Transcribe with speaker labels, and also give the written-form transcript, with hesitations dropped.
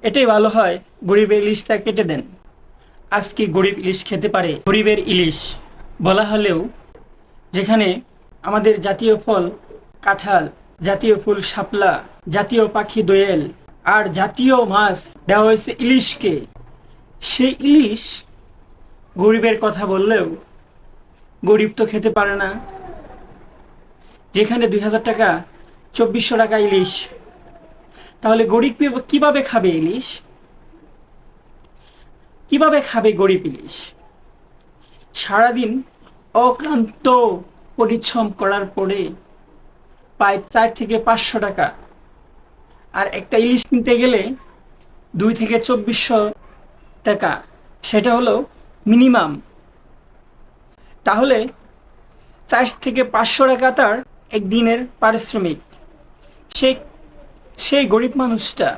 Speaker 1: এটাই ভালো হয় গরিবের ইলিশটা কেটে দেন। আজ কি গরিব ইলিশ খেতে পারে? গরিবের ইলিশ বলা হলেও যেখানে আমাদের জাতীয় ফল কাঁঠাল, জাতীয় ফুল শাপলা, জাতীয় পাখি দোয়েল আর জাতীয় মাছ দেওয়া হয়েছে ইলিশকে, সেই ইলিশ গরিবের কথা বললেও গরিব তো খেতে পারে না। যেখানে 2000 টাকা 2400 টাকা ইলিশ, তাহলে গরিব কিভাবে খাবে ইলিশ? কিভাবে খাবে গরিব ইলিশ? সারাদিন অক্লান্ত পরিশ্রম করার পরে প্রায় 4 থেকে 500 টাকা, আর একটা ইলিশ কিনতে গেলে 2 থেকে 2400 টাকা, সেটা হলো মিনিমাম। তাহলে 4 থেকে 500 টাকা তার একদিনের পারিশ্রমিক। সেই সেই গরিব মানুষটা